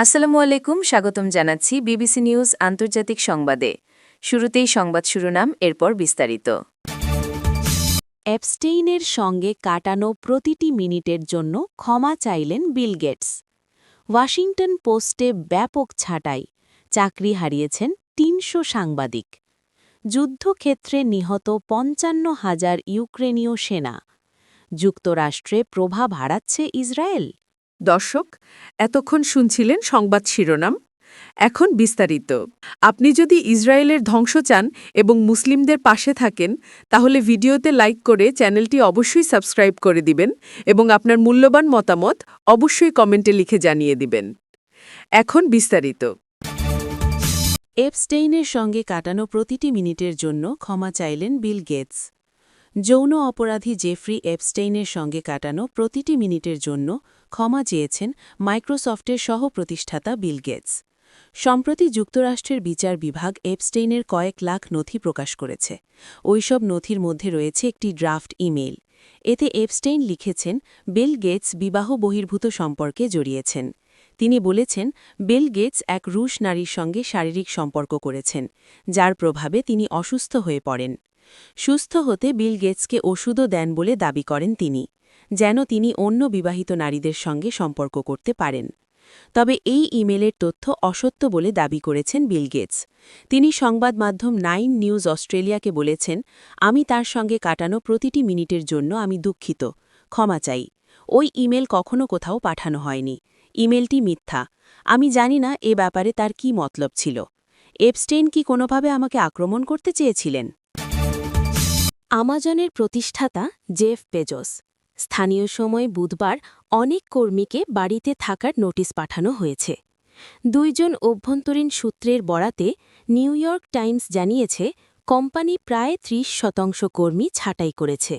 আসসালামু আলাইকুম, স্বাগতম জানাচ্ছি বিবিসি নিউজ আন্তর্জাতিক সংবাদে। শুরুতেই সংবাদ শিরোনাম, এরপর বিস্তারিত। এপস্টেইনের সঙ্গে কাটানো প্রতিটি মিনিটের জন্য ক্ষমা চাইলেন বিল গেটস। ওয়াশিংটন পোস্টে ব্যাপক ছাঁটাই, চাকরি হারিয়েছেন ৩০০ সাংবাদিক। যুদ্ধক্ষেত্রে নিহত ৫৫,০০০ ইউক্রেনীয় সেনা। যুক্তরাষ্ট্রে প্রভাব হারাচ্ছে ইসরায়েল। দর্শক, এতক্ষণ শুনছিলেন সংবাদ শিরোনাম। এখন বিস্তারিত। আপনি যদি ইসরায়েলের ধ্বংস চান এবং মুসলিমদের পাশে থাকেন, তাহলে ভিডিওতে লাইক করে চ্যানেলটি অবশ্যই সাবস্ক্রাইব করে দিবেন এবং আপনার মূল্যবান মতামত অবশ্যই কমেন্টে লিখে জানিয়ে দিবেন। এখন বিস্তারিত। এপস্টেইনের সঙ্গে কাটানো প্রতিটি মিনিটের জন্য ক্ষমা চাইলেন বিল গেটস। যৌন অপরাধী জেফ্রি এপস্টেইনের সঙ্গে কাটানো প্রতিটি মিনিটের জন্য ক্ষমা চেয়েছেন মাইক্রোসফটের সহ-প্রতিষ্ঠাতা বিল গেটস। সম্প্রতি যুক্তরাষ্ট্রের বিচার বিভাগ এপস্টেইনের কয়েক লাখ নথি প্রকাশ করেছে। ওইসব নথির মধ্যে রয়েছে একটি ড্রাফট ইমেইল। এতে এপস্টেইন লিখেছেন বিল গেটস বিবাহ বহির্ভূত সম্পর্কে জড়িয়েছেন। তিনি বলেছেন বিল গেটস এক রুশ নারীর সঙ্গে শারীরিক সম্পর্ক করেছেন, যার প্রভাবে তিনি অসুস্থ হয়ে পড়েন। সুস্থ হতে বিল গেটসকে ওষুধও দেন বলে দাবি করেন তিনি, যেন তিনি অন্য বিবাহিত নারীদের সঙ্গে সম্পর্ক করতে পারেন। তবে এই ইমেলের তথ্য অসত্য বলে দাবি করেছেন বিল গেটস। তিনি সংবাদ মাধ্যম 9 নিউজ অস্ট্রেলিয়াকে বলেছেন, আমি তার সঙ্গে কাটানো প্রতিটি মিনিটের জন্য আমি দুঃখিত, ক্ষমা চাই। ওই ইমেল কখনো কোথাও পাঠানো হয়নি। ইমেলটি মিথ্যা। আমি জানি না এ ব্যাপারে তার কি মতলব ছিল। এপস্টেইন কি কোনোভাবে আমাকে আক্রমণ করতে চেয়েছিলেন? আমাজনের প্রতিষ্ঠাতা জেফ বেজোস। স্থানীয় সময় বুধবার অনেক কর্মীকে বাড়িতে থাকার নোটিশ পাঠানো হয়েছে। 2 জন অভ্যন্তরীণ সূত্রের বরাতে নিউ ইয়র্ক টাইমস জানিয়েছে, কোম্পানি প্রায় 30% কর্মী ছাঁটাই করেছে।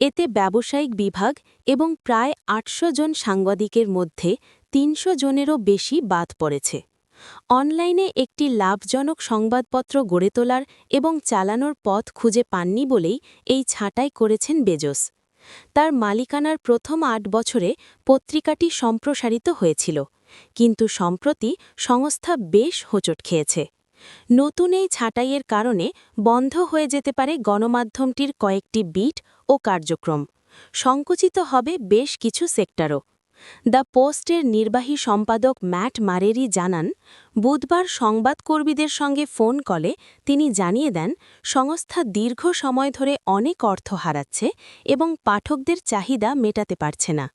এতে ব্যবসায়িক বিভাগ এবং প্রায় 800 জন সাংবাদিকের মধ্যে 300 জনেরও বেশি বাদ পড়েছে। অনলাইনে একটি লাভজনক সংবাদপত্র গড়ে তোলার এবং চালানোর পথ খুঁজে পাননি বলেই এই ছাঁটাই করেছেন বেজোস। তার মালিকানার প্রথম 8 বছরে পত্রিকাটি সম্প্রসারিত হয়েছিল, কিন্তু সম্প্রতি সংস্থা বেশ হোঁচট খেয়েছে। নতুন এই ছাঁটাইয়ের কারণে বন্ধ হয়ে যেতে পারে গণমাধ্যমটির কয়েকটি বিট ও কার্যক্রম। সংকুচিত হবে বেশ কিছু সেক্টরও। দ্য পোস্টের নির্বাহী সম্পাদক ম্যাট মারেরি জানান, বুধবার সংবাদকর্মীদের সঙ্গে ফোন কলে তিনি জানিয়ে দেন, সংস্থা দীর্ঘ সময় ধরে অনেক অর্থ হারাচ্ছে এবং পাঠকদের চাহিদা মেটাতে পারছে না।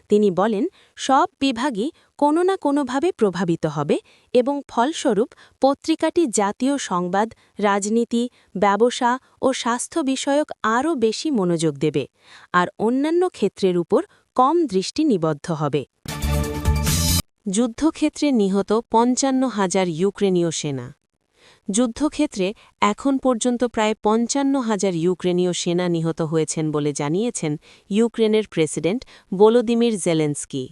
তিনি বলেন, সব বিভাগই কোনো না কোনোভাবে প্রভাবিত হবে এবং ফলস্বরূপ পত্রিকাটি জাতীয় সংবাদ, রাজনীতি, ব্যবসা ও স্বাস্থ্য বিষয়ক আরও বেশি মনোযোগ দেবে, আর অন্যান্য ক্ষেত্রের উপর কম দৃষ্টি নিবদ্ধ হবে। যুদ্ধক্ষেত্রে নিহত ৫৫,০০০ ইউক্রেনীয় সেনা। যুদ্ধক্ষেত্রে এখন পর্যন্ত প্রায় ৫৫,০০০ ইউক্রেনীয় সেনা নিহত হয়েছেন বলে জানিয়েছেন ইউক্রেনের প্রেসিডেন্ট ভলোদিমির জেলেনস্কি।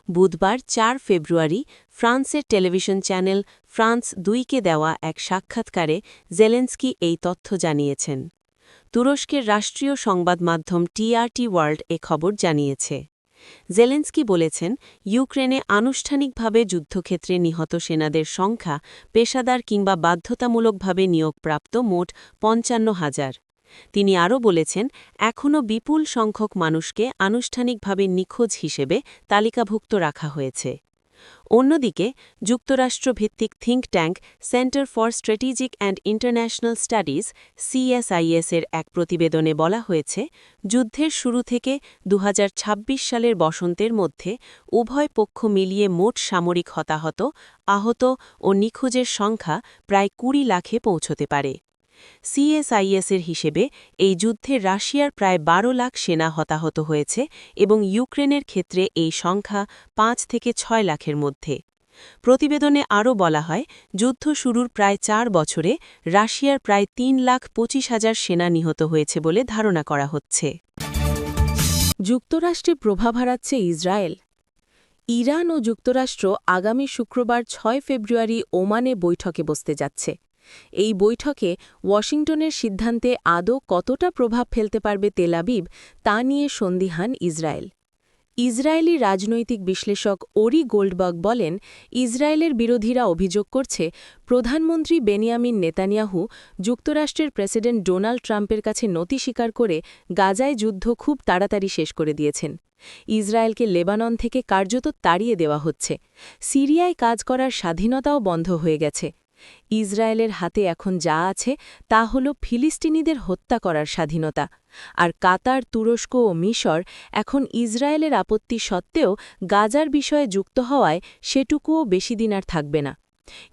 বুধবার 4 ফেব্রুয়ারি ফ্রান্সের টেলিভিশন চ্যানেল ফ্রান্স 2কে দেওয়া এক সাক্ষাৎকারে জেলেনস্কি এই তথ্য জানিয়েছেন। তুরস্কের রাষ্ট্রীয় সংবাদ মাধ্যম টিআরটি ওয়ার্ল্ড এ খবর জানিয়েছে। জেলেনস্কি বলেছেন, ইউক্রেনে আনুষ্ঠানিকভাবে যুদ্ধক্ষেত্রে নিহত সেনাদের সংখ্যা পেশাদার কিংবা বাধ্যতামূলকভাবে নিয়োগপ্রাপ্ত মোট ৫৫,০০০। তিনি আরও বলেছেন, এখনও বিপুল সংখ্যক মানুষকে আনুষ্ঠানিকভাবে নিখোঁজ হিসেবে তালিকাভুক্ত রাখা হয়েছে। অন্যদিকে যুক্তরাষ্ট্রভিত্তিক think tank Center for Strategic and International Studies CSIS-এর এক প্রতিবেদনে বলা হয়েছে, যুদ্ধের শুরু থেকে 2026 সালের বসন্তের মধ্যে উভয় পক্ষ মিলিয়ে মোট সামরিক হতাহত, আহত ও নিখোঁজের সংখ্যা প্রায় 20 লাখে পৌঁছতে পারে। CSIS-এর হিসেবে এই যুদ্ধে রাশিয়ার প্রায় 12 লাখ সেনা হতাহত হয়েছে এবং ইউক্রেনের ক্ষেত্রে এই সংখ্যা 5 থেকে 6 লাখের মধ্যে। প্রতিবেদনে আরও বলা হয়, যুদ্ধ শুরুর প্রায় 4 বছরে রাশিয়ার প্রায় 3,25,000 সেনা নিহত হয়েছে বলে ধারণা করা হচ্ছে। যুক্তরাষ্ট্রে প্রভাব হারাচ্ছে ইসরায়েল। ইরান ও যুক্তরাষ্ট্র আগামী শুক্রবার 6 ফেব্রুয়ারি ওমানে বৈঠকে বসতে যাচ্ছে। এই বৈঠকে ওয়াশিংটনের সিদ্ধান্তে আদৌ কতটা প্রভাব ফেলতে পারবে তেল আবিব, তা নিয়ে সন্দিহান ইসরায়েল। ইসরায়েলি রাজনৈতিক বিশ্লেষক ওরি গোল্ডবার্গ বলেন, ইসরায়েলের বিরোধীরা অভিযোগ করছে প্রধানমন্ত্রী বেনিয়ামিন নেতানিয়াহু যুক্তরাষ্ট্রের প্রেসিডেন্ট ডোনাল্ড ট্রাম্পের কাছে নতি স্বীকার করে গাজায় যুদ্ধ খুব তাড়াতাড়ি শেষ করে দিয়েছেন। ইসরায়েলকে লেবানন থেকে কার্যত তাড়িয়ে দেওয়া হচ্ছে। সিরিয়ায় কাজ করার স্বাধীনতাও বন্ধ হয়ে গেছে। ইসরায়েলের হাতে এখন যা আছে তা হল ফিলিস্তিনিদের হত্যা করার স্বাধীনতা। আর কাতার, তুরস্ক ও মিশর এখন ইসরায়েলের আপত্তি সত্ত্বেও গাজার বিষয়ে যুক্ত হওয়ায় সেটুকুও বেশি দিন আর থাকবে না।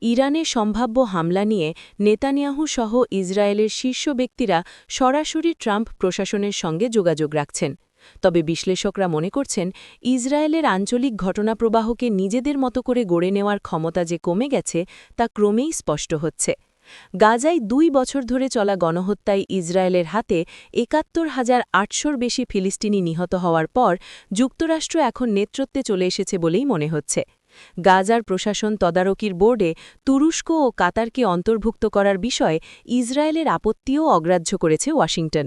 ইরানে সম্ভাব্য হামলা নিয়ে নেতানিয়াহু সহ ইসরায়েলের শীর্ষ ব্যক্তিরা সরাসরি ট্রাম্প প্রশাসনের সঙ্গে যোগাযোগ রাখছেন। তবে বিশ্লেষকরা মনে করছেন, ইসরায়েলের আঞ্চলিক ঘটনাপ্রবাহকে নিজেদের মতো করে গড়ে নেওয়ার ক্ষমতা যে কমে গেছে তা ক্রমেই স্পষ্ট হচ্ছে। গাজায় ২ বছর ধরে চলা গণহত্যায় ইসরায়েলের হাতে ৭১,৮০০-র বেশি ফিলিস্তিনি নিহত হওয়ার পর যুক্তরাষ্ট্র এখন নেতৃত্বে চলে এসেছে বলেই মনে হচ্ছে। গাজার প্রশাসন তদারকির বোর্ডে তুরস্ক ও কাতারকে অন্তর্ভুক্ত করার বিষয়ে ইসরায়েলের আপত্তিও অগ্রাহ্য করেছে ওয়াশিংটন।